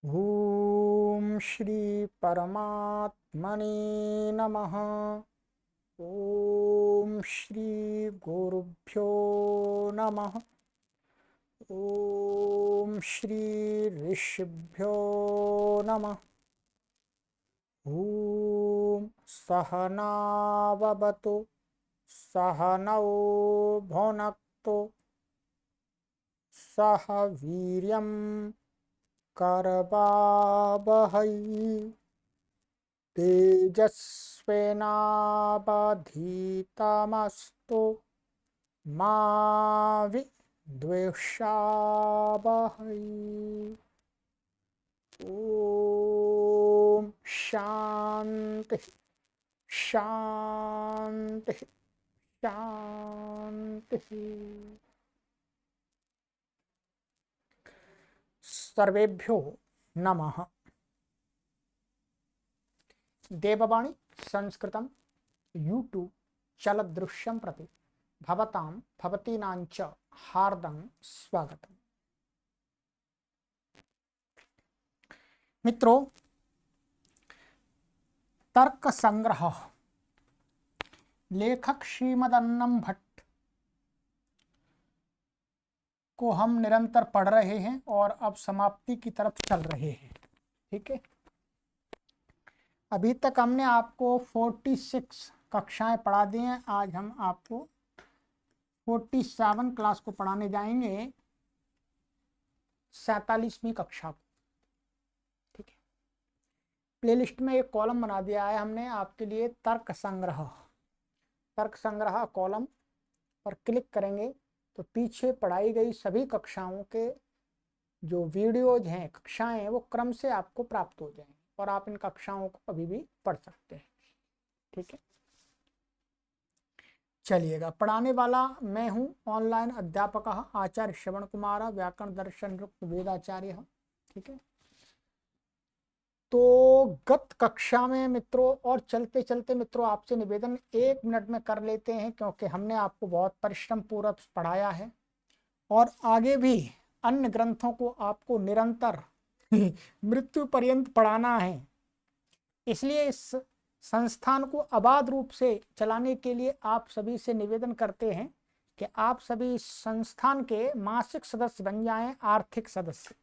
ओम श्री परमात्मने नमः। ओम श्री गुरुभ्यो नमः। ओम श्री ऋषिभ्यो नमः। ओम सहनाववतु सहनौ भुनक्तु सह वीर्यं करवावहै तेजस्विनावधीतमस्तु मा विद्विषावहै। ओम शांति शांति शांति। सर्वेभ्यो नमः। देववाणी संस्कृतं यूट्यूब चलदृश्यं प्रति भवतां भवतीनां च हार्दं स्वागतम्। मित्रों, तर्क संग्रह लेखक श्रीमदन्नम भट्ट को हम निरंतर पढ़ रहे हैं और अब समाप्ति की तरफ चल रहे हैं। ठीक है, अभी तक हमने आपको 46 कक्षाएं पढ़ा दी हैं। आज हम आपको 47 क्लास को पढ़ाने जाएंगे, 47वीं कक्षा को। ठीक है, प्लेलिस्ट में एक कॉलम बना दिया है हमने आपके लिए, तर्क संग्रह। तर्क संग्रह कॉलम पर क्लिक करेंगे तो पीछे पढ़ाई गई सभी कक्षाओं के जो वीडियोज हैं, कक्षाएं हैं, वो क्रम से आपको प्राप्त हो जाएंगे और आप इन कक्षाओं को कभी भी पढ़ सकते हैं। ठीक है, चलिएगा। पढ़ाने वाला मैं हूं, ऑनलाइन अध्यापक आचार्य श्रवण कुमार, व्याकरण दर्शन रुक्त वेदाचार्य। ठीक है, तो गत कक्षा में मित्रों, और चलते चलते मित्रों आपसे निवेदन 1 मिनट में कर लेते हैं, क्योंकि हमने आपको बहुत परिश्रम पूर्वक पढ़ाया है और आगे भी अन्य ग्रंथों को आपको निरंतर मृत्यु पर्यंत पढ़ाना है। इसलिए इस संस्थान को अबाध रूप से चलाने के लिए आप सभी से निवेदन करते हैं कि आप सभी संस्थान के मासिक सदस्य बन जाएं, आर्थिक सदस्य,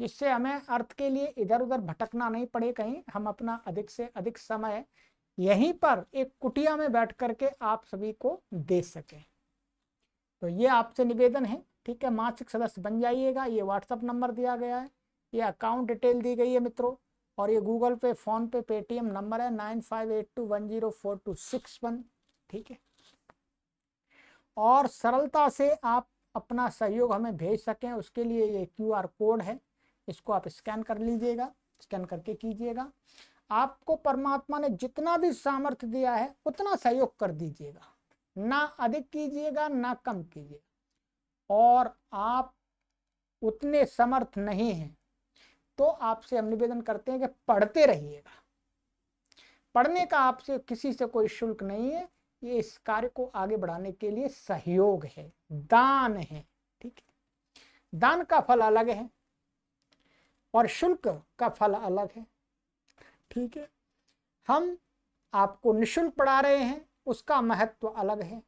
जिससे हमें अर्थ के लिए इधर उधर भटकना नहीं पड़े कहीं। हम अपना अधिक से अधिक समय यहीं पर एक कुटिया में बैठ करके आप सभी को दे सकें। तो ये आपसे निवेदन है। ठीक है, मासिक सदस्य बन जाइएगा। ये व्हाट्सएप नंबर दिया गया है, ये अकाउंट डिटेल दी गई है मित्रों, और ये गूगल पे, फोन पे, पेटीएम नंबर है 9582104261। ठीक है, और सरलता से आप अपना सहयोग हमें भेज सकें उसके लिए ये QR कोड है, इसको आप स्कैन कर लीजिएगा, स्कैन करके कीजिएगा। आपको परमात्मा ने जितना भी सामर्थ्य दिया है उतना सहयोग कर दीजिएगा, ना अधिक कीजिएगा ना कम कीजिएगा। और आप उतने समर्थ नहीं हैं तो आपसे हम निवेदन करते हैं कि पढ़ते रहिएगा। पढ़ने का आपसे किसी से कोई शुल्क नहीं है, ये इस कार्य को आगे बढ़ाने के लिए सहयोग है, दान है। ठीक है, दान का फल अलग है और शुल्क का फल अलग है। ठीक है, हम आपको निःशुल्क पढ़ा रहे हैं, उसका महत्व अलग है,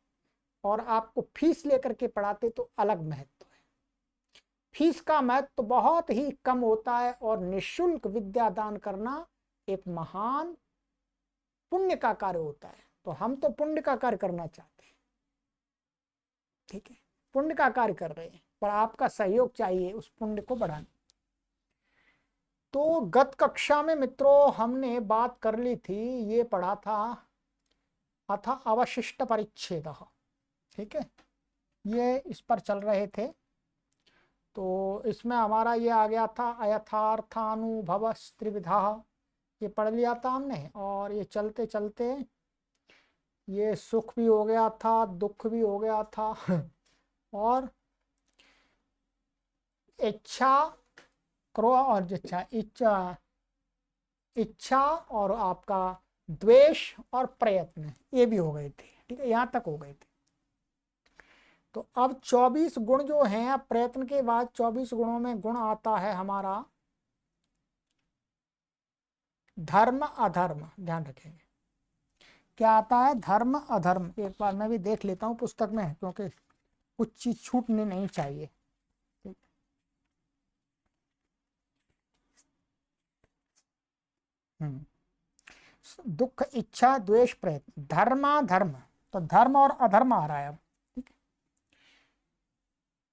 और आपको फीस लेकर के पढ़ाते तो अलग महत्व है। फीस का महत्व बहुत ही कम होता है और निःशुल्क विद्या दान करना एक महान पुण्य का कार्य होता है। तो हम तो पुण्य का कार्य करना चाहते हैं। ठीक है, पुण्य का कार्य कर रहे हैं, पर आपका सहयोग चाहिए उस पुण्य को बढ़ाने। तो गत कक्षा में मित्रों हमने बात कर ली थी, ये पढ़ा था अथ अवशिष्ट परिच्छेद। ठीक है, ये इस पर चल रहे थे। तो इसमें हमारा ये आ गया था अयथार्थानुभव त्रिविधा, ये पढ़ लिया था हमने। और ये चलते चलते ये सुख भी हो गया था, दुख भी हो गया था और इच्छा, क्रोध और इच्छा और आपका द्वेष और प्रयत्न, ये भी हो गए थे। ठीक है, यहाँ तक हो गए थे। तो अब 24 गुण जो हैं, अब प्रयत्न के बाद 24 गुणों में गुण आता है हमारा धर्म अधर्म। ध्यान रखेंगे क्या आता है, धर्म अधर्म। एक बार मैं भी देख लेता हूँ पुस्तक में, क्योंकि कुछ चीज छूटनी नहीं चाहिए। दुख इच्छा द्वेष प्रयत्न, धर्माधर्म। तो धर्म और अधर्म आ रहा है अब। ठीक है,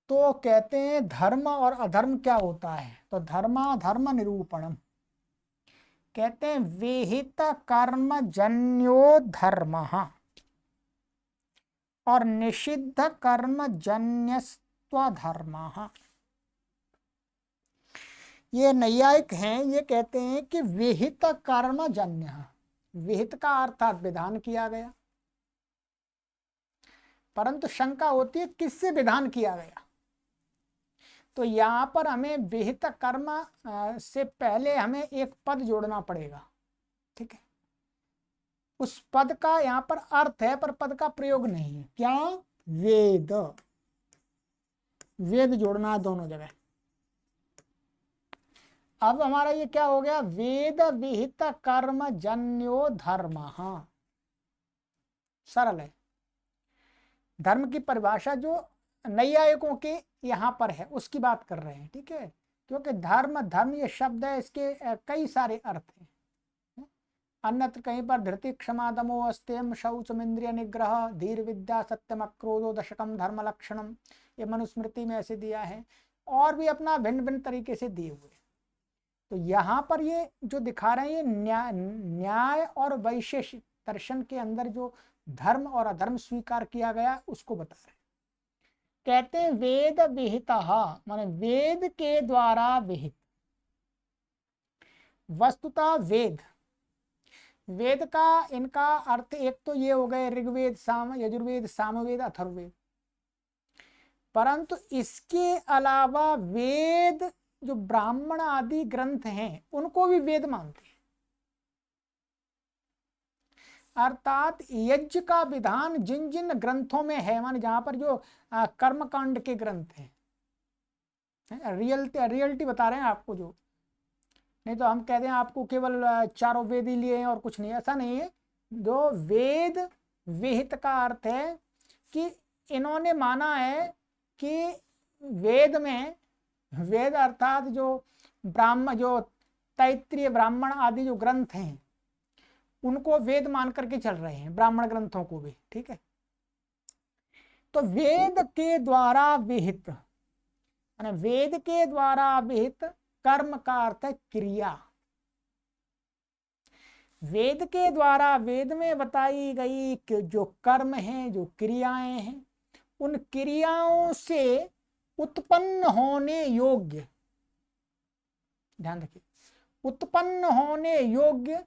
तो कहते हैं धर्म और अधर्म क्या होता है, तो धर्माधर्म निरूपणम। कहते हैं विहित कर्म जन्यो धर्म और निषिद्ध कर्म जन्यस्त्व धर्म। ये नैयायिक हैं, ये कहते हैं कि विहित कर्म जन्य। विहित का अर्थात विधान किया गया, परंतु शंका होती है किससे विधान किया गया। तो यहाँ पर हमें विहित कर्म से पहले हमें एक पद जोड़ना पड़ेगा। ठीक है, उस पद का यहाँ पर अर्थ है, पर पद का प्रयोग नहीं है। क्या, वेद। वेद जोड़ना है दोनों जगह। अब हमारा ये क्या हो गया, वेद विहित कर्म जन्यो धर्म। सरल है। धर्म की परिभाषा जो नैयायिकों के यहाँ पर है उसकी बात कर रहे हैं। ठीक है, क्योंकि धर्म धर्म ये शब्द है, इसके कई सारे अर्थ हैं। अन्यत्र कहीं पर धृति क्षमा दमो अस्तेम शौचम इंद्रिय निग्रह धीर विद्या सत्यम अक्रोधो दशकम धर्म लक्षणम, ये मनुस्मृति में ऐसे दिया है, और भी अपना भिन्न भिन्न तरीके से दिए हुए। तो यहाँ पर ये जो दिखा रहे हैं, ये न्याय और वैशेषिक दर्शन के अंदर जो धर्म और अधर्म स्वीकार किया गया उसको बता रहे हैं। कहते हैं वेद विहित, माने वेद के द्वारा विहित। वस्तुतः वेद, वेद का इनका अर्थ एक तो ये हो गए ऋग्वेद साम यजुर्वेद सामवेद अथर्ववेद, परंतु इसके अलावा वेद जो ब्राह्मण आदि ग्रंथ हैं उनको भी वेद मानते हैं। अर्थात यज्ञ का विधान जिन जिन ग्रंथों में है, मान जहां पर जो कर्मकांड के ग्रंथ हैं, रियलिटी बता रहे हैं आपको, जो नहीं तो हम कहते हैं आपको केवल चारों वेद ही लिए हैं और कुछ नहीं, ऐसा नहीं है। जो वेद विहित का अर्थ है कि इन्होंने माना है कि वेद में, वेद अर्थात जो जो तैत्रीय ब्राह्मण आदि जो ग्रंथ हैं उनको वेद मान करके चल रहे हैं, ब्राह्मण ग्रंथों को भी। ठीक है, तो वेद के द्वारा विहित, वेद के द्वारा विहित कर्म का अर्थ है क्रिया। वेद के द्वारा, वेद में बताई गई कि जो कर्म हैं, जो क्रियाएं हैं, उन क्रियाओं से उत्पन्न होने योग्य, ध्यान रखिए, उत्पन्न होने योग्य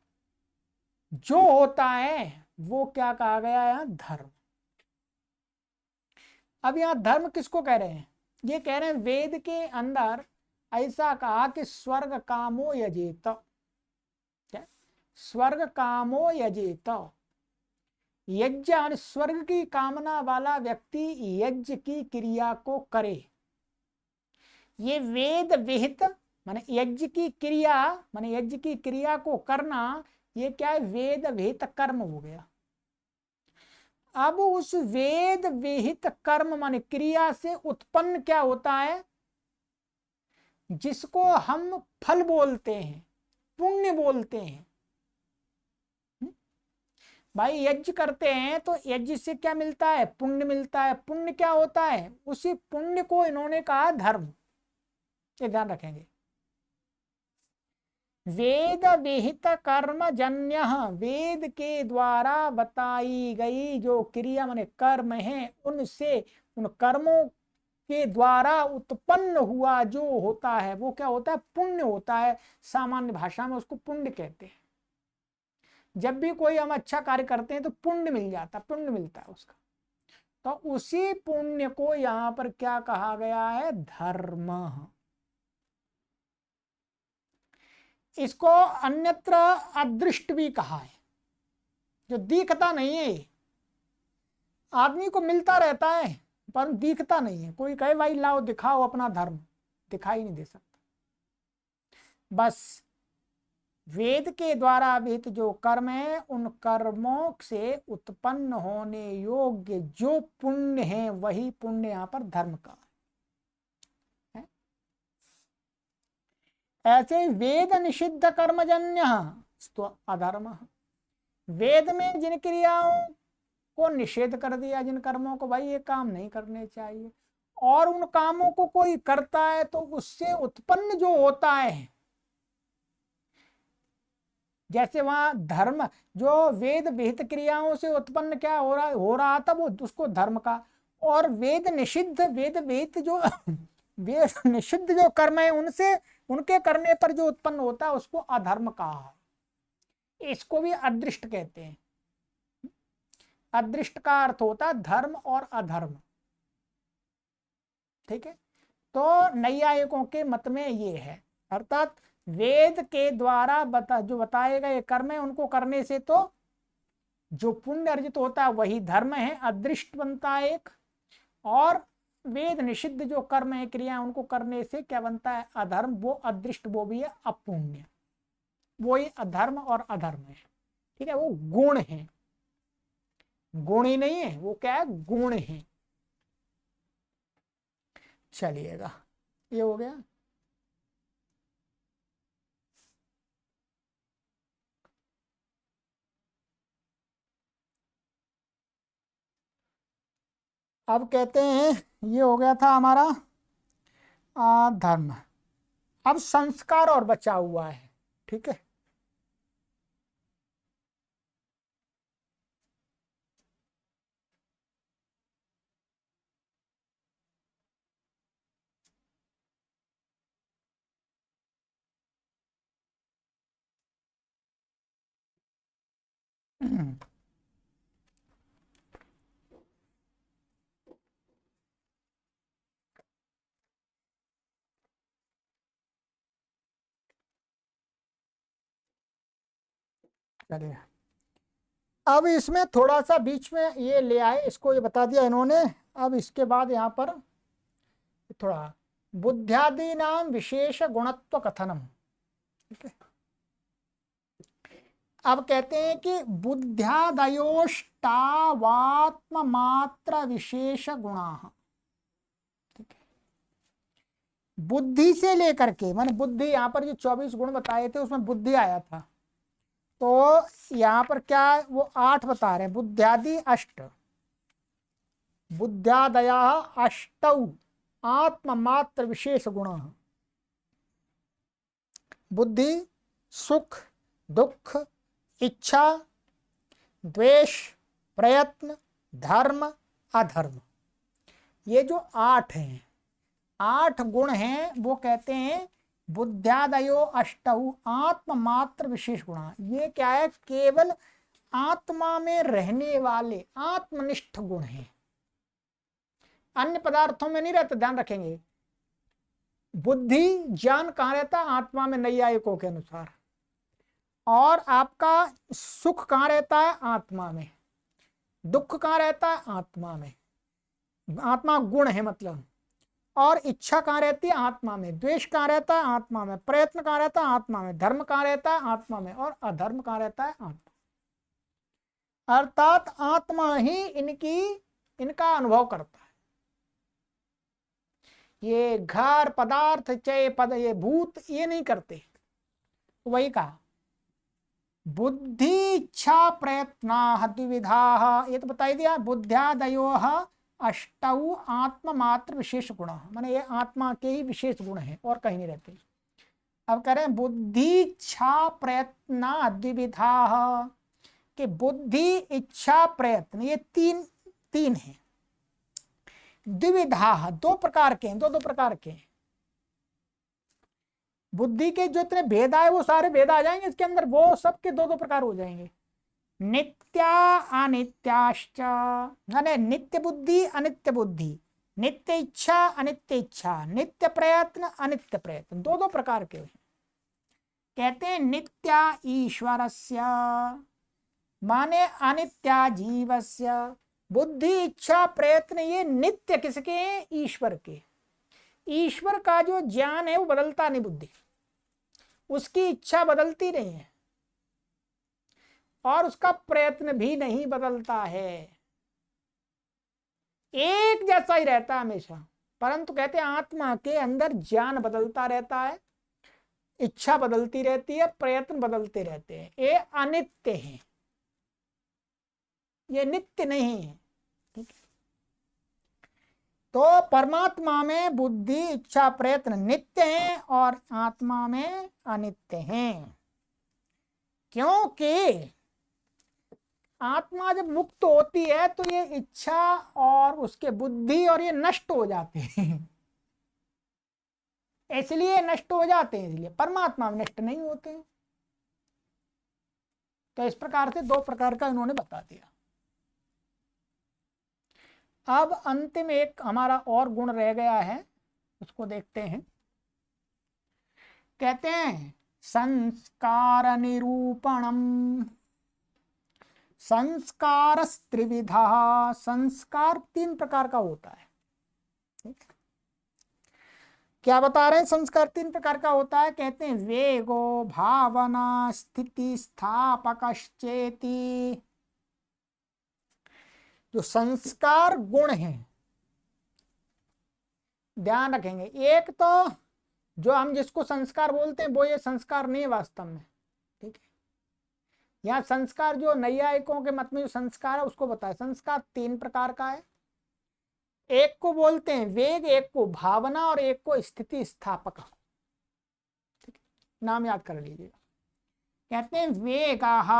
जो होता है वो क्या कहा गया है, धर्म। अब यहां धर्म किसको कह रहे हैं, ये कह रहे हैं वेद के अंदर ऐसा कहा कि स्वर्ग कामो यजेत, क्या, स्वर्ग कामो यजेत, यज्ञ स्वर्ग की कामना वाला व्यक्ति यज्ञ की क्रिया को करे। ये वेद विहित माने यज्ञ की क्रिया, माने यज्ञ की क्रिया को करना, ये क्या है, वेद विहित कर्म हो गया। अब उस वेद विहित कर्म माने क्रिया से उत्पन्न क्या होता है, जिसको हम फल बोलते हैं, पुण्य बोलते हैं। भाई यज्ञ करते हैं तो यज्ञ से क्या मिलता है, पुण्य मिलता है। पुण्य क्या होता है, उसी पुण्य को इन्होंने कहा धर्म। ये ध्यान रखेंगे। वेद विहित कर्म जन्य, वेद के द्वारा बताई गई जो क्रिया माने कर्म है, उनसे, उन कर्मों के द्वारा उत्पन्न हुआ जो होता है वो क्या होता है, पुण्य होता है। सामान्य भाषा में उसको पुण्य कहते हैं। जब भी कोई हम अच्छा कार्य करते हैं तो पुण्य मिल जाता, पुण्य मिलता है उसका। तो उसी पुण्य को यहां पर क्या कहा गया है, धर्म। इसको अन्यत्र अदृष्ट भी कहा है, जो दिखता नहीं है, आदमी को मिलता रहता है, पर दिखता नहीं है। कोई कहे भाई लाओ दिखाओ अपना धर्म, दिखाई नहीं दे सकता। बस वेद के द्वारा विहित जो कर्म है, उन कर्मों से उत्पन्न होने योग्य जो पुण्य है, वही पुण्य यहाँ पर धर्म का है। ऐसे वेद निषिद्ध कर्मजन्य तो अधर्म। वेद में जिन क्रियाओं को निषेध कर दिया, जिन कर्मों को भाई ये काम नहीं करने चाहिए, और उन कामों को कोई करता है तो उससे उत्पन्न जो होता है, जैसे वहां धर्म जो वेद विहित क्रियाओं से उत्पन्न क्या हो रहा था वो उसको धर्म का, और वेद निषिद्ध वेद विहित जो वेद निषिद्ध जो कर्म है उनसे उनके करने पर जो उत्पन्न होता है उसको अधर्म कहा है। इसको भी अदृष्ट कहते हैं। अदृष्ट का अर्थ होता है धर्म और अधर्म। ठीक है, तो नैयायिकों के मत में ये है, अर्थात वेद के द्वारा जो बताए गए कर्म है उनको करने से तो जो पुण्य अर्जित होता है वही धर्म है, अदृष्ट बनता है एक, और वेद निषिद्ध जो कर्म है क्रिया उनको करने से क्या बनता है अधर्म, वो अदृष्ट वो भी है अपुण्य, वो ही अधर्म और अधर्म है। ठीक है, वो गुण है, गुण ही नहीं है, वो क्या है गुण है। चलिएगा, ये हो गया। अब कहते हैं ये हो गया था हमारा धर्म। अब संस्कार और बचा हुआ है। ठीक है, चलिए अब इसमें थोड़ा सा बीच में ये ले आए, इसको ये बता दिया इन्होंने। अब इसके बाद यहाँ पर थोड़ा बुद्ध्यादि नाम विशेष गुणत्व कथनम। ठीक है, अब कहते हैं कि बुद्ध्यादयोष्टावात्म मात्र विशेष गुणा। बुद्धि से लेकर के, माने बुद्धि यहाँ पर जो 24 गुण बताए थे उसमें बुद्धि आया था, तो यहाँ पर क्या वो 8 बता रहे हैं। बुद्ध्यादि अष्ट, बुद्ध्यादया अष्टौ आत्म मात्र विशेष गुण। बुद्धि सुख दुख इच्छा द्वेष प्रयत्न धर्म अधर्म, ये जो 8 हैं, 8 गुण हैं, वो कहते हैं बुद्ध्यादयो अष्टौ आत्म मात्र विशेष गुण। ये क्या है, केवल आत्मा में रहने वाले आत्मनिष्ठ गुण हैं, अन्य पदार्थों में नहीं रहते। ध्यान रखेंगे, बुद्धि ज्ञान कहाँ रहता है, आत्मा में नैयायिकों के अनुसार, और आपका सुख कहाँ रहता है, आत्मा में, दुख कहाँ रहता है, आत्मा में, आत्मा गुण है मतलब, और इच्छा कहाँ रहती है, आत्मा में, द्वेष कहाँ रहता है, आत्मा में, प्रयत्न कहाँ रहता है, आत्मा में, धर्म कहाँ रहता है, आत्मा में, और अधर्म कहाँ रहता है, आत्मा। अर्थात आत्मा ही इनका अनुभव करता है। ये घर पदार्थ चय पद ये भूत ये नहीं करते। वही कहा बुद्धि इच्छा प्रयत्ना द्विविधा, ये तो बताई दिया। बुद्ध्यादयो अष्टौ आत्म मात्र विशेष गुण, माने ये आत्मा के ही विशेष गुण हैं और कहीं नहीं रहते। अब कह रहे हैं बुद्धि इच्छा प्रयत्न द्विविधा, कि बुद्धि इच्छा प्रयत्न ये तीन हैं। द्विविधा दो प्रकार के हैं, दो प्रकार के हैं। बुद्धि के जो इतने भेद आए वो सारे भेद आ जाएंगे इसके अंदर, वो सबके दो प्रकार हो जाएंगे। नित्या अनित्याश्च, माने नित्य बुद्धि अनित्य बुद्धि, नित्य इच्छा अनित्य इच्छा, नित्य प्रयत्न अनित्य प्रयत्न, दो प्रकार के हैं। कहते हैं नित्या ईश्वरस्य, माने अनित्या जीवस्य, बुद्धि इच्छा प्रयत्न ये नित्य किसके हैं? ईश्वर के। ईश्वर का जो ज्ञान है वो बदलता नहीं, बुद्धि उसकी इच्छा बदलती नहीं है और उसका प्रयत्न भी नहीं बदलता है, एक जैसा ही रहता है हमेशा। परंतु कहते हैं आत्मा के अंदर ज्ञान बदलता रहता है, इच्छा बदलती रहती है, प्रयत्न बदलते रहते हैं। ये अनित्य है, ये नित्य नहीं है। ठीक है, तो परमात्मा में बुद्धि इच्छा प्रयत्न नित्य हैं और आत्मा में अनित्य हैं। क्योंकि आत्मा जब मुक्त होती है तो ये इच्छा और उसके बुद्धि और ये नष्ट हो जाते हैं, इसलिए नष्ट हो जाते हैं, इसलिए परमात्मा में नष्ट नहीं होते। तो इस प्रकार से दो प्रकार का इन्होंने बता दिया। अब अंतिम एक हमारा और गुण रह गया है, उसको देखते हैं। कहते हैं संस्कार निरूपणम संस्कार त्रिविधा। संस्कार तीन प्रकार का होता है। ठीक? क्या बता रहे हैं? संस्कार तीन प्रकार का होता है। कहते हैं वेगो भावना स्थिति स्थापकश्चेति। जो संस्कार गुण हैं, ध्यान रखेंगे, एक तो जो हम जिसको संस्कार बोलते हैं वो ये संस्कार नहीं है वास्तव में। ठीक है, यहाँ संस्कार जो नैयायिकों के मत में जो संस्कार है उसको बताया। संस्कार तीन प्रकार का है, एक को बोलते हैं वेग, एक को भावना और एक को स्थिति स्थापक। ठीक है, नाम याद कर लीजिएगा। कहते हैं वेगाः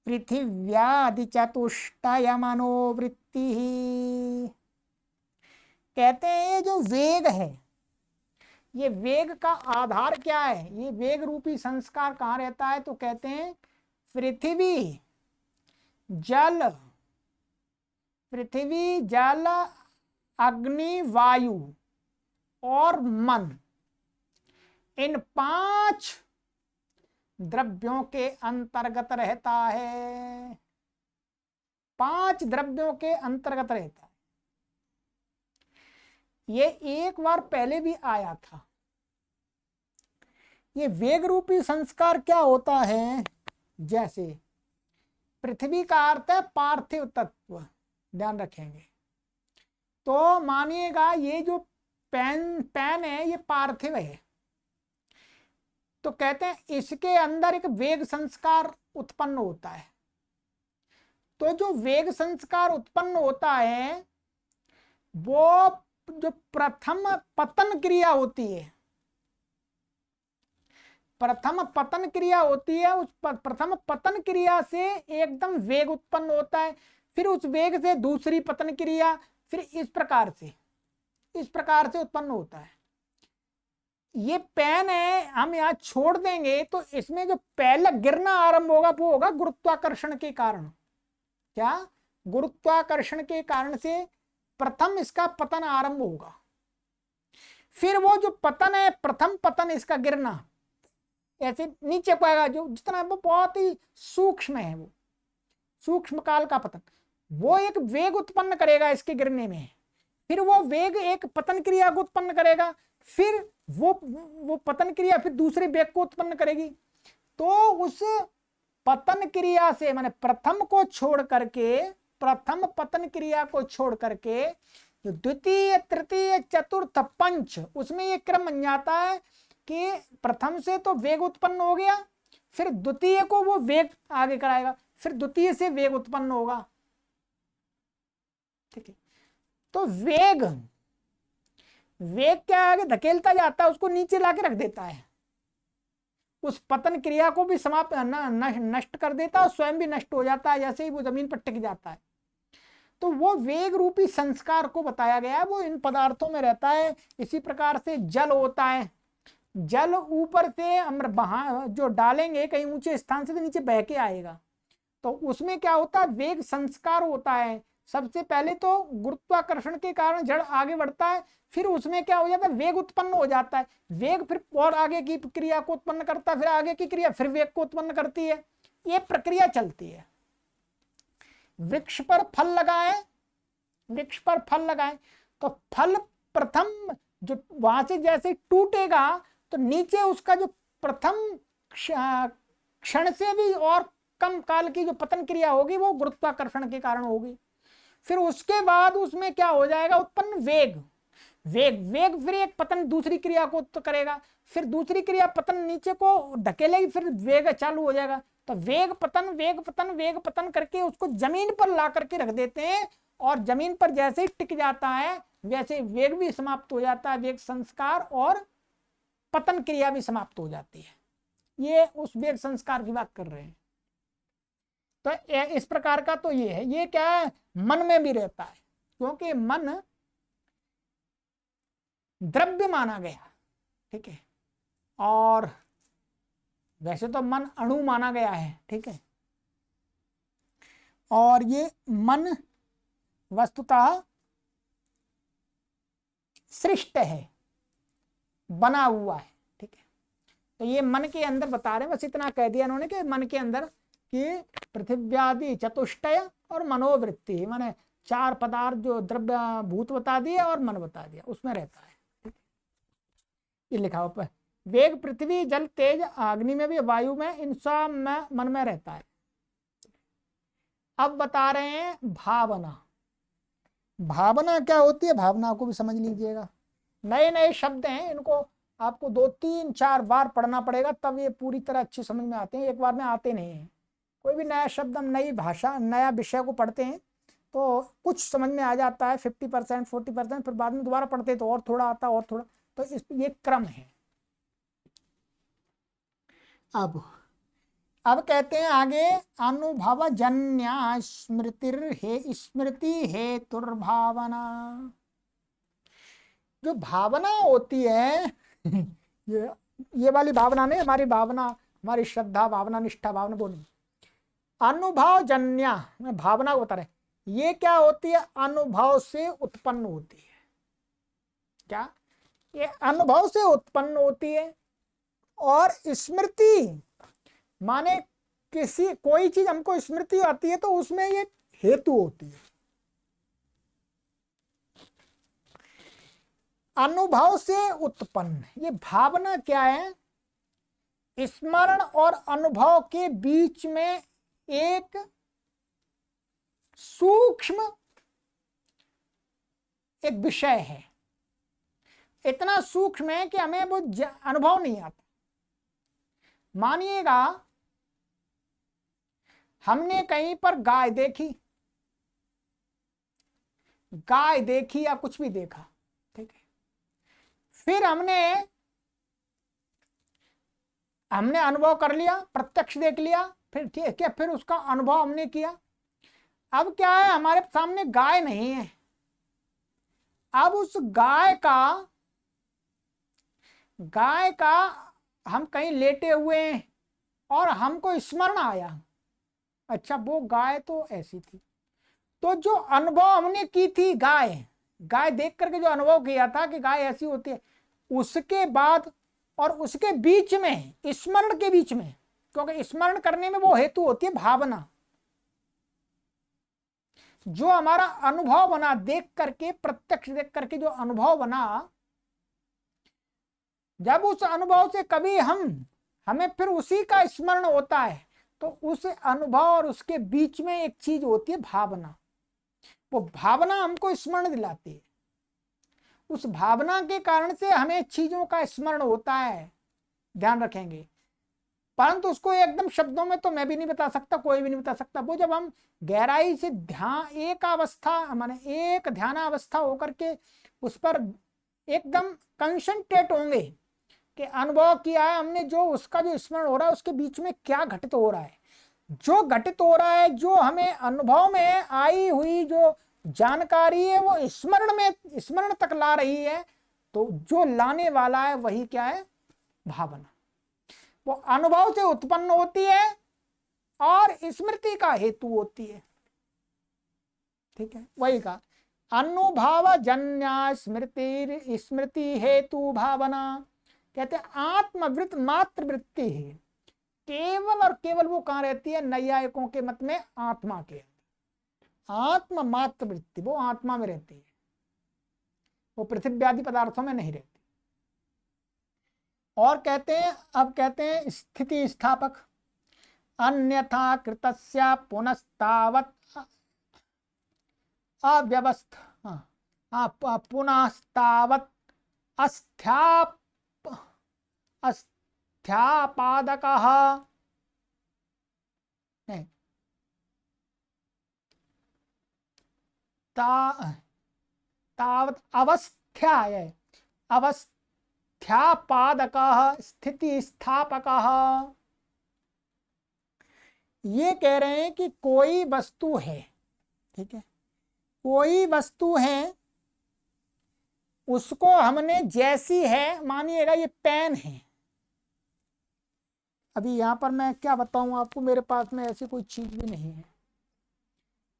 पृथिव्यादि चतुष्टय मनोवृत्ति। कहते हैं ये जो वेग है, ये वेग का आधार क्या है? ये वेग रूपी संस्कार कहाँ रहता है? तो कहते हैं पृथ्वी जल अग्नि वायु और मन, इन पांच द्रव्यों के अंतर्गत रहता है। पांच द्रव्यों के अंतर्गत रहता है। ये एक बार पहले भी आया था। ये वेग रूपी संस्कार क्या होता है? जैसे पृथ्वी का अर्थ है पार्थिव तत्व, ध्यान रखेंगे। तो मानिएगा ये जो पेन है ये पार्थिव है, तो कहते हैं इसके अंदर एक वेग संस्कार उत्पन्न होता है। तो जो वेग संस्कार उत्पन्न होता है वो जो प्रथम पतन क्रिया होती है, प्रथम पतन क्रिया होती है, उस प्रथम पतन क्रिया से एकदम वेग उत्पन्न होता है, फिर उस वेग से दूसरी पतन क्रिया, फिर इस प्रकार से उत्पन्न होता है। ये पेन है, हम यहाँ छोड़ देंगे तो इसमें जो पहला गिरना आरंभ होगा वो होगा गुरुत्वाकर्षण के कारण। क्या? गुरुत्वाकर्षण के कारण से प्रथम इसका पतन आरंभ होगा। फिर वो जो पतन है, प्रथम पतन इसका गिरना ऐसे नीचे पाएगा, जो जितना वो बहुत ही सूक्ष्म है, वो सूक्ष्म काल का पतन, वो एक वेग उत्पन्न करेगा इसके गिरने में। फिर वो वेग एक पतन क्रिया को उत्पन्न करेगा, फिर वो पतन क्रिया फिर दूसरे वेग को उत्पन्न करेगी। तो उस पतन क्रिया से माने प्रथम को छोड़ करके, प्रथम पतन क्रिया को छोड़ करके जो द्वितीय तृतीय चतुर्थ पंच, उसमें ये क्रम बन जाता है कि प्रथम से तो वेग उत्पन्न हो गया, फिर द्वितीय को वो वेग आगे कराएगा, फिर द्वितीय से वेग उत्पन्न होगा। ठीक है, तो वेग क्या आगे धकेलता जाता है, उसको नीचे लाके रख देता है, उस पतन क्रिया को भी समाप्त नष्ट कर देता है और स्वयं भी नष्ट हो जाता है जैसे ही वो जमीन पर टिक जाता है। तो वो वेग रूपी संस्कार को बताया गया है, वो इन पदार्थों में रहता है। इसी प्रकार से जल होता है, जल ऊपर से हम जो डालेंगे कहीं ऊंचे स्थान से तो नीचे बह के आएगा, तो उसमें क्या होता है? वेग संस्कार होता है। सबसे पहले तो गुरुत्वाकर्षण के कारण जड़ आगे बढ़ता है, फिर उसमें क्या हो जाता है? वेग उत्पन्न हो जाता है। वेग फिर और आगे की क्रिया को उत्पन्न करता है, फिर आगे की क्रिया फिर वेग को उत्पन्न करती है। ये प्रक्रिया चलती है। वृक्ष पर फल लगाएं, वृक्ष पर फल लगाएं तो फल प्रथम जो वहां से जैसे टूटेगा तो नीचे उसका जो प्रथम क्षण से भी और कम काल की जो पतन क्रिया होगी वो गुरुत्वाकर्षण के कारण होगी। फिर उसके बाद उसमें क्या हो जाएगा, उत्पन्न वेग, वेग वेग फिर एक पतन दूसरी क्रिया को तो करेगा, फिर दूसरी क्रिया पतन नीचे को धकेलेगी, फिर वेग चालू हो जाएगा। तो वेग पतन वेग पतन वेग पतन करके उसको जमीन पर ला करके रख देते हैं और जमीन पर जैसे ही टिक जाता है वैसे वेग भी समाप्त हो जाता है, वेग संस्कार और पतन क्रिया भी समाप्त हो जाती है। ये उस वेग संस्कार की बात कर रहे हैं। तो इस प्रकार का तो ये है। ये क्या है, मन में भी रहता है, क्योंकि मन द्रव्य माना गया, ठीक है, और वैसे तो मन अणु माना गया है, ठीक है, और ये मन वस्तुतः सृष्ट है, बना हुआ है, ठीक है। तो ये मन के अंदर बता रहे हैं, बस इतना कह दिया इन्होंने कि मन के अंदर कि पृथिव्यादि चतुष्टय और मनोवृत्ति, माने 4 पदार्थ जो द्रव्य भूत बता दिए और मन बता दिया, उसमें रहता है। ये लिखा हुआ वेग पृथ्वी जल तेज अग्नि में भी, वायु में, इन सब में मन में रहता है। अब बता रहे हैं भावना। भावना क्या होती है, भावना को भी समझ लीजिएगा। नए नए शब्द हैं, इनको आपको 2, 3, 4 बार पढ़ना पड़ेगा तब ये पूरी तरह अच्छी समझ में आते हैं, एक बार में आते नहीं हैं। कोई भी नया शब्द, हम नई भाषा नया विषय को पढ़ते हैं तो कुछ समझ में आ जाता है 50% 40%, फिर बाद में दोबारा पढ़ते हैं तो और थोड़ा आता और थोड़ा, तो ये क्रम है। अब कहते हैं आगे, अनुभवजन्या स्मृति हेतुर्भावना। जो भावना होती है ये वाली भावना नहीं, हमारी भावना, हमारी श्रद्धा भावना, निष्ठा भावना, वो नहीं। अनुभवजन्या भावना बता रहे, ये क्या होती है, अनुभव से उत्पन्न होती है। क्या, ये अनुभव से उत्पन्न होती है। और स्मृति माने कोई चीज हमको स्मृति आती है तो उसमें ये हेतु होती है। अनुभव से उत्पन्न, ये भावना क्या है, स्मरण और अनुभव के बीच में एक सूक्ष्म एक विषय है। इतना सूक्ष्म है कि हमें वो अनुभव नहीं आता। मानिएगा हमने कहीं पर गाय देखी या कुछ भी देखा, ठीक है, फिर हमने अनुभव कर लिया, प्रत्यक्ष देख लिया, फिर ठीक है, फिर उसका अनुभव हमने किया। अब क्या है, हमारे सामने गाय नहीं है। अब उस गाय का हम कहीं लेटे हुए हैं और हमको स्मरण आया, अच्छा वो गाय तो ऐसी थी। तो जो अनुभव हमने की थी, गाय देख करके जो अनुभव किया था कि गाय ऐसी होती है, उसके बाद और उसके बीच में, स्मरण के बीच में, क्योंकि स्मरण करने में वो हेतु होती है भावना। जो हमारा अनुभव बना देख करके, प्रत्यक्ष देख करके जो अनुभव बना, जब उस अनुभव से कभी हमें फिर उसी का स्मरण होता है तो उस अनुभव और उसके बीच में एक चीज होती है भावना। वो भावना हमको स्मरण दिलाती है। उस भावना के कारण से हमें चीजों का स्मरण होता है, ध्यान रखेंगे। परंतु उसको एकदम शब्दों में तो मैं भी नहीं बता सकता, कोई भी नहीं बता सकता। वो जब हम गहराई से एक ध्यानावस्था होकर के उस पर एकदम कंसंट्रेट होंगे कि अनुभव किया है हमने, जो उसका जो स्मरण हो रहा है उसके बीच में क्या घटित हो रहा है, जो घटित हो रहा है, जो हमें अनुभव में आई हुई जो जानकारी है वो स्मरण तक ला रही है, तो जो लाने वाला है वही क्या है, भावना। वो अनुभव से उत्पन्न होती है और स्मृति का हेतु होती है, ठीक है। वही का अनुभवजन्या स्मृति हेतु भावना। कहते हैं आत्मवृत्त मात्र वृत्ति है, केवल और केवल वो कहां रहती है, नैयायिकों के मत में आत्मा के अंदर। आत्म मात्र वृत्ति, वो आत्मा में रहती है, वो पृथ्वी आदि पदार्थों में नहीं रहती। और कहते हैं, अब कहते हैं स्थिति स्थापक, अन्यथा कृतस्य पुनस्तावत् अव्यवस्थ पुनस्तावत् अस्थ्यापादकः नहीं तावत् अवस्थ्यापादकः स्थिति स्थापकः। ये कह रहे हैं कि कोई वस्तु है, ठीक है, कोई वस्तु है, उसको हमने जैसी है, मानिएगा ये पेन है, अभी यहां पर मैं क्या बताऊं आपको, मेरे पास में ऐसी कोई चीज भी नहीं है,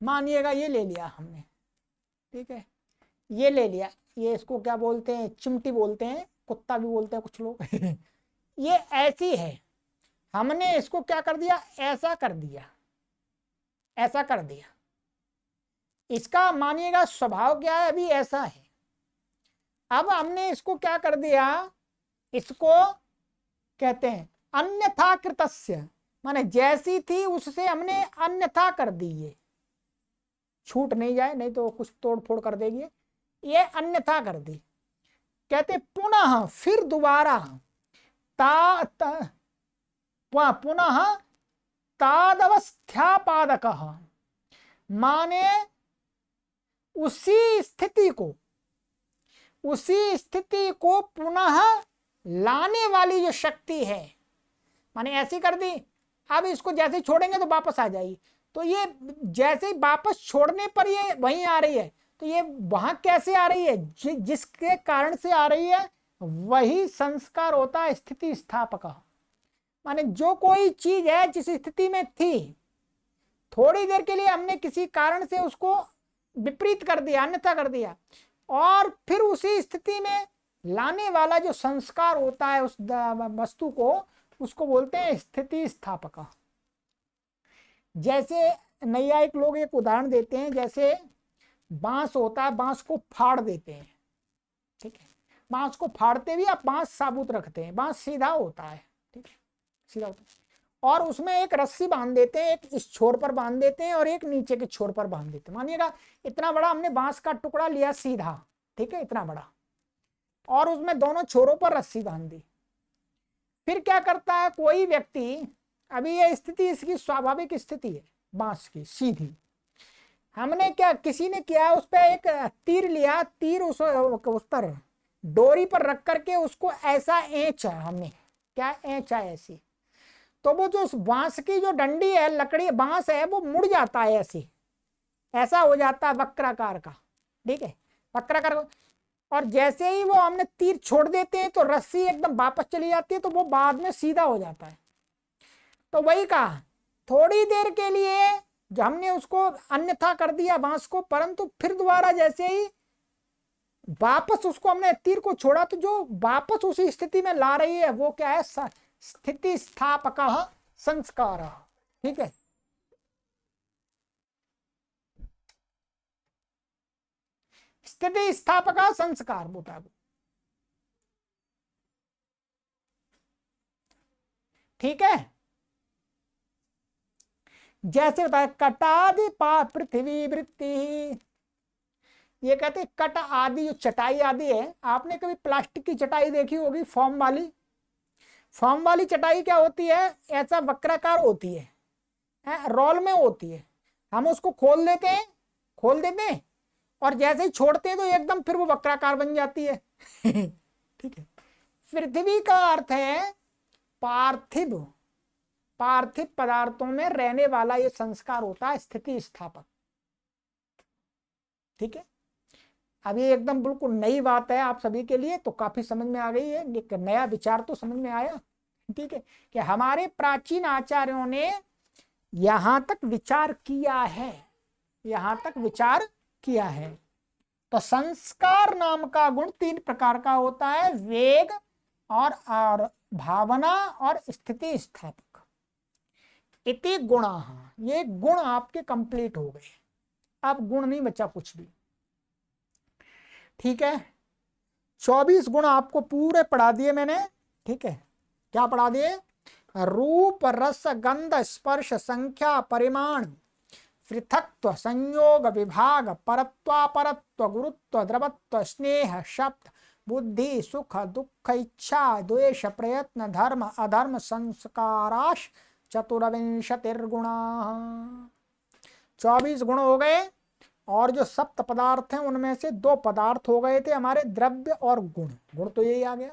मानिएगा ये ले लिया हमने, ठीक है, ये ले लिया, ये इसको क्या बोलते हैं, चिमटी बोलते हैं, कुत्ता भी बोलते हैं कुछ लोग ये ऐसी है, हमने इसको क्या कर दिया, ऐसा कर दिया, ऐसा कर दिया, इसका मानिएगा स्वभाव क्या है, अभी ऐसा है, अब हमने इसको क्या कर दिया, इसको कहते हैं अन्यथा कृतस्य, माने जैसी थी उससे हमने अन्यथा कर दी, ये छूट नहीं जाए, नहीं तो कुछ तोड़ फोड़ कर देगी, ये अन्यथा कर दी। कहते पुनः, फिर दोबारा, पुनः तादवस्थ्यापादकः, माने उसी स्थिति को पुनः लाने वाली जो शक्ति है, माने ऐसी कर दी, अब इसको जैसे छोड़ेंगे तो वापस आ जाएगी, तो ये जैसे ही वापस छोड़ने पर ये वहीं आ रही है, तो ये वहां कैसे आ रही है, जिसके कारण से आ रही है, वही संस्कार होता है स्थिति स्थापक। माने जो कोई चीज है जिस स्थिति में थी, थोड़ी देर के लिए हमने किसी कारण से उसको विपरीत कर दिया, अन्यथा कर दिया, और फिर उसी स्थिति में लाने वाला जो संस्कार होता है उस वस्तु को, उसको बोलते हैं स्थिति स्थापक। जैसे नैयायिक लोग एक उदाहरण देते हैं, जैसे बांस होता है, बांस को फाड़ देते हैं, ठीक है, बांस को फाड़ते भी आप बांस साबुत रखते हैं, बांस सीधा होता है, ठीक है, सीधा होता है, और उसमें एक रस्सी बांध देते हैं, एक इस छोर पर बांध देते हैं और एक नीचे के छोर पर बांध देते हैं। मानिएगा इतना बड़ा हमने बांस का टुकड़ा लिया सीधा, ठीक है, इतना बड़ा, और उसमें दोनों छोरों पर रस्सी बांध दी। फिर क्या करता है कोई व्यक्ति, अभी ये स्थिति इसकी स्वाभाविक स्थिति है बांस की सीधी, हमने क्या, किसी ने किया, उस पर एक तीर लिया, तीर उस पर डोरी पर रख करके उसको ऐसा एंचा, हमने क्या एंचा ऐसी, तो वो जो उस बांस की जो डंडी है, लकड़ी बांस है, वो मुड़ जाता है, ऐसी ऐसा हो जाता है वक्राकार का, ठीक है, वक्राकार, और जैसे ही वो हमने तीर छोड़ देते हैं तो रस्सी एकदम वापस चली जाती है, तो वो बाद में सीधा हो जाता है। तो वही कहा, थोड़ी देर के लिए जो हमने उसको अन्यथा कर दिया बांस को, परंतु फिर दोबारा जैसे ही वापस उसको हमने तीर को छोड़ा, तो जो वापस उसी स्थिति में ला रही है वो क्या है, स्थिति स्थापक संस्कार, ठीक है। स्थिति स्थापक संस्कार होता है, ठीक है। जैसे बताया कटादि पा पृथ्वी वृत्ति, ये कहते कट आदि, जो चटाई आदि है, आपने कभी प्लास्टिक की चटाई देखी होगी, फॉर्म वाली चटाई क्या होती है, ऐसा वक्राकार होती है, रोल में होती है, हम उसको खोल देते हैं और जैसे ही छोड़ते हैं तो एकदम फिर वो वक्राकार बन जाती है ठीक है। पृथ्वी का अर्थ है पार्थिव पदार्थों में रहने वाला ये संस्कार होता है स्थिति स्थापक, ठीक है। अब ये एकदम बिल्कुल नई बात है आप सभी के लिए, तो काफी समझ में आ गई है, एक नया विचार तो समझ में आया, ठीक है, कि हमारे प्राचीन आचार्यों ने यहां तक विचार किया है। तो संस्कार नाम का गुण 3 प्रकार का होता है, वेग और भावना और स्थिति स्थापक। इति गुणा, ये गुण आपके कंप्लीट हो गए। अब गुण नहीं बचा कुछ भी। ठीक है, 24 गुण आपको पूरे पढ़ा दिए मैंने। ठीक है, क्या पढ़ा दिए? रूप, रस, गंध, स्पर्श, संख्या, परिमाण, पृथक्त्व, संयोग, विभाग, परत्वापरत्व, गुरुत्व, द्रवत्व, स्नेह, शब्द, बुद्धि, सुख, दुख, इच्छा, द्वेष, प्रयत्न, धर्म, अधर्म, संस्काराश, चतुर्विंशतिर्गुणा। 24 गुण हो गए। और जो सप्त पदार्थ हैं उनमें से 2 पदार्थ हो गए थे हमारे, द्रव्य और गुण। गुण तो यही आ गया।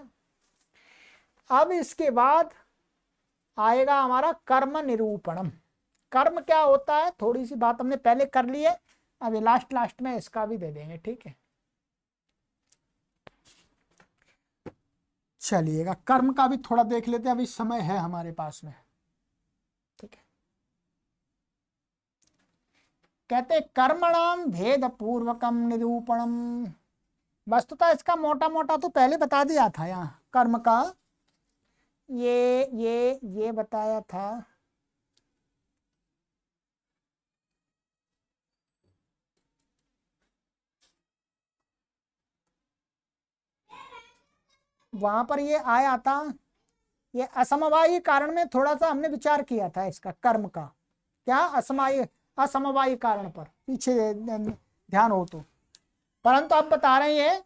अब इसके बाद आएगा हमारा कर्म निरूपणम। कर्म क्या होता है, थोड़ी सी बात हमने पहले कर ली है, अभी लास्ट में इसका भी दे देंगे। ठीक है, चलिएगा कर्म का भी थोड़ा देख लेते हैं, अभी समय है हमारे पास में। ठीक है, कहते कर्मणाम भेद पूर्वकम निरूपणम। वस्तुतः इसका मोटा मोटा तो पहले बता दिया था, यहाँ कर्म का ये बताया था। वहां पर ये आया था, ये असमवायी कारण में थोड़ा सा हमने विचार किया था इसका, कर्म का। क्या असमवायी कारण पर पीछे ध्यान हो तो। परंतु आप बता रहे हैं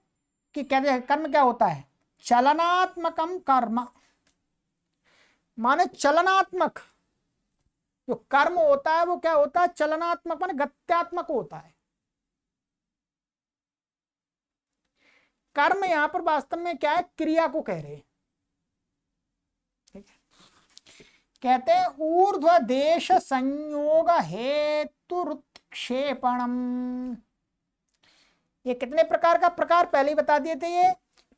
कि कहते हैं कर्म क्या होता है, चलनात्मकम कर्म, माने चलनात्मक जो कर्म होता है वो क्या होता है, चलनात्मक माने गत्यात्मक होता है। कर्म यहां पर वास्तव में क्या है, क्रिया को कह रहे हैं। ठीक है, कहते हैं ऊर्ध्व देश संयोग हेतुरुत्क्षेपणम। ये कितने प्रकार का प्रकार पहले ही बता दिए थे, ये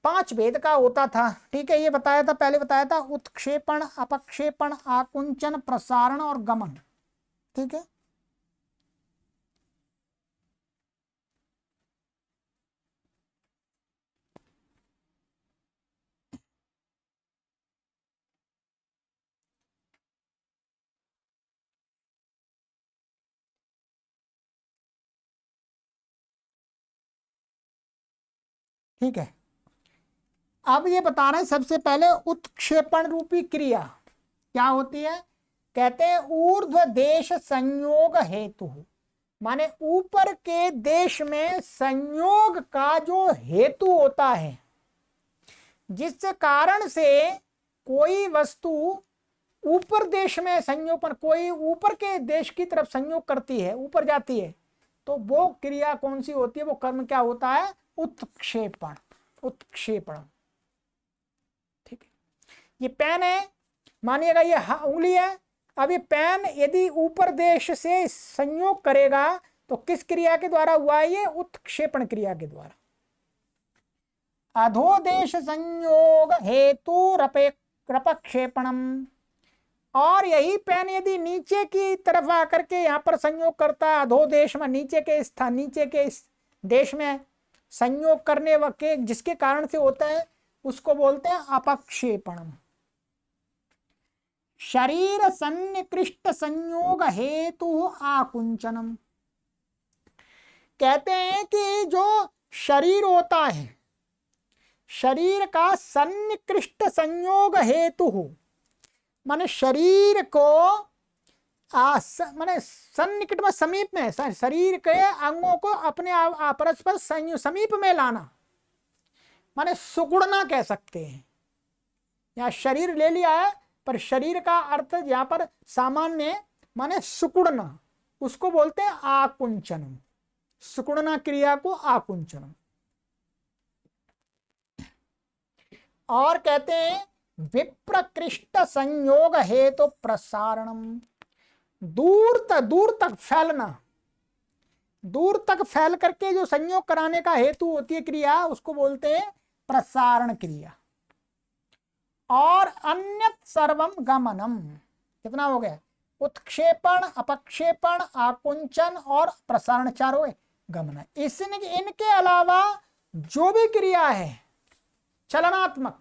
5 भेद का होता था। ठीक है, ये बताया था, पहले बताया था, उत्क्षेपण, अपक्षेपण, आकुंचन, प्रसारण और गमन। ठीक है, ठीक है। अब ये बता रहे हैं सबसे पहले उत्क्षेपण रूपी क्रिया क्या होती है। कहते हैं ऊर्ध्व देश संयोग हेतु, माने ऊपर के देश में संयोग का जो हेतु होता है, जिस कारण से कोई वस्तु ऊपर देश में संयोग पर, कोई ऊपर के देश की तरफ संयोग करती है, ऊपर जाती है, तो वो क्रिया कौन सी होती है, वो कर्म क्या होता है, उत्क्षेपण। उत्क्षेपण। ठीक है, ये पेन है, मानिएगा ये उंगली है। अब ये पेन यदि ऊपर देश से संयोग करेगा तो किस क्रिया के द्वारा हुआ है, ये उत्क्षेपण क्रिया के द्वारा। अधोदेश संयोग हेतु रपक्षेपणम। और यही पेन यदि नीचे की तरफ आकर के यहाँ पर संयोग करता है, अधोदेश में, नीचे के स्थान, नीचे के इस देश में संयोग करने के जिसके कारण से होता है, उसको बोलते हैं अपक्षेपणम। शरीर सन्निकृष्ट संयोग हेतु आकुंचनम। कहते हैं कि जो शरीर होता है, शरीर का सन्निकृष्ट संयोग हेतु हो, माने शरीर को माने सन्निकट में, समीप में, शरीर के अंगों को अपने परस्पर समीप में लाना, माने सुगुड़ना कह सकते हैं। यहाँ शरीर ले लिया है, पर शरीर का अर्थ यहाँ पर सामान्य माने सुकुड़ना, उसको बोलते हैं आकुंचनम। सुकुड़ना क्रिया को आकुंचनम। और कहते हैं विप्रकृष्ट संयोग हेतु तो प्रसारणम। दूर तक फैलना, दूर तक फैल करके जो संयोग कराने का हेतु होती है क्रिया, उसको बोलते हैं प्रसारण क्रिया। और अन्यत सर्वम गमनम। कितना हो गया, उत्क्षेपण, अपक्षेपण, आकुंचन और प्रसारण, चारों गमन। इनके अलावा जो भी क्रिया है चलनात्मक,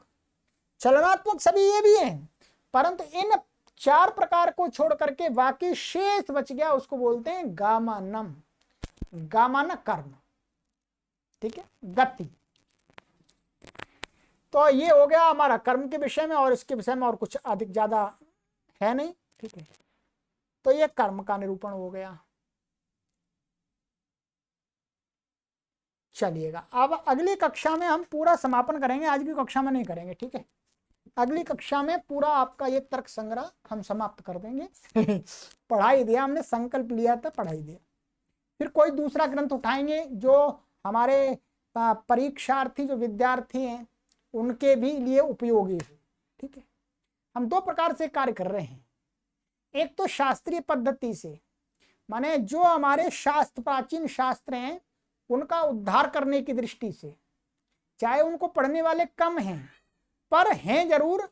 चलनात्मक सभी ये भी हैं, परंतु इन 4 प्रकार को छोड़ करके बाकी शेष बच गया, उसको बोलते हैं गमनम। गा माना कर्म, ठीक है, गति। तो ये हो गया हमारा कर्म के विषय में, और इसके विषय में और कुछ अधिक ज्यादा है नहीं, ठीक है। तो ये कर्म का निरूपण हो गया। चलिएगा, अब अगली कक्षा में हम पूरा समापन करेंगे, आज की कक्षा में नहीं करेंगे, ठीक है। अगली कक्षा में पूरा आपका ये तर्क संग्रह हम समाप्त कर देंगे। पढ़ाई दिया हमने, संकल्प लिया था, पढ़ाई दिया। फिर कोई दूसरा ग्रंथ उठाएंगे जो हमारे परीक्षार्थी जो विद्यार्थी हैं उनके भी लिए उपयोगी हो, ठीक है। हम दो प्रकार से कार्य कर रहे हैं। एक तो शास्त्रीय पद्धति से, माने जो हमारे शास्त्र, प्राचीन शास्त्र हैं उनका उद्धार करने की दृष्टि से, चाहे उनको पढ़ने वाले कम हैं पर हैं जरूर,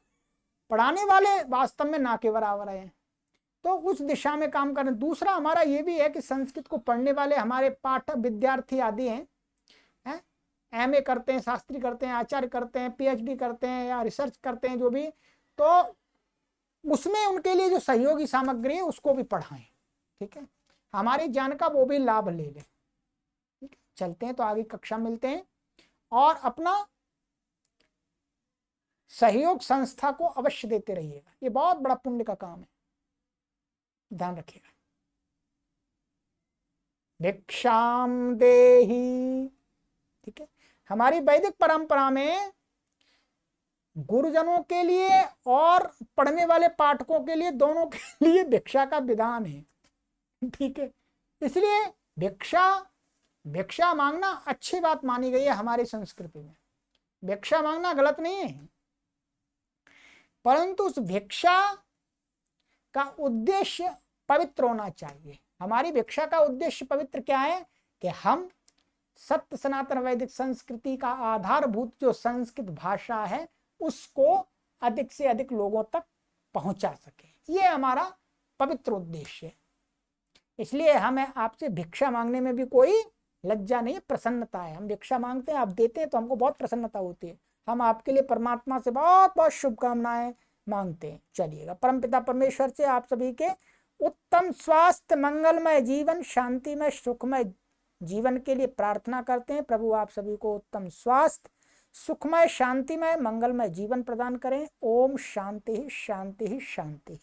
पढ़ाने वाले वास्तव में ना के बराबर हैं, तो उस दिशा में काम करें। दूसरा हमारा ये भी है कि संस्कृत को पढ़ने वाले हमारे पाठक विद्यार्थी आदि हैं, एमए करते हैं, शास्त्री करते हैं, आचार्य करते हैं, पीएचडी करते हैं या रिसर्च करते हैं, जो भी, तो उसमें उनके लिए जो सहयोगी सामग्री है उसको भी पढ़ाएं, ठीक है। हमारे ज्ञान का वो भी लाभ ले लें, ठीक है। चलते हैं, तो आगे कक्षा मिलते हैं, और अपना सहयोग संस्था को अवश्य देते रहिएगा, ये बहुत बड़ा पुण्य का काम है, ध्यान रखिएगा। भिक्षाम देहि, ठीक है। हमारी वैदिक परंपरा में गुरुजनों के लिए और पढ़ने वाले पाठकों के लिए, दोनों के लिए भिक्षा का विधान है, ठीक है। इसलिए भिक्षा मांगना अच्छी बात मानी गई है हमारी संस्कृति में। भिक्षा मांगना गलत नहीं है, परंतु उस भिक्षा का उद्देश्य पवित्र होना चाहिए। हमारी भिक्षा का उद्देश्य पवित्र क्या है कि हम सत्य सनातन वैदिक संस्कृति का आधारभूत जो संस्कृत भाषा है उसको अधिक से अधिक लोगों तक पहुंचा सके, ये हमारा पवित्र उद्देश्य है। इसलिए हमें आपसे भिक्षा मांगने में भी कोई लज्जा नहीं, प्रसन्नता है। हम भिक्षा मांगते हैं, आप देते हैं तो हमको बहुत प्रसन्नता होती है। हम आपके लिए परमात्मा से बहुत बहुत शुभकामनाएं मांगते हैं। चलिएगा, परमपिता परमेश्वर से आप सभी के उत्तम स्वास्थ्य, मंगलमय जीवन, शांतिमय सुखमय जीवन के लिए प्रार्थना करते हैं। प्रभु आप सभी को उत्तम स्वास्थ्य, सुखमय, शांतिमय, मंगलमय जीवन प्रदान करें। ओम शांति शांति शांति।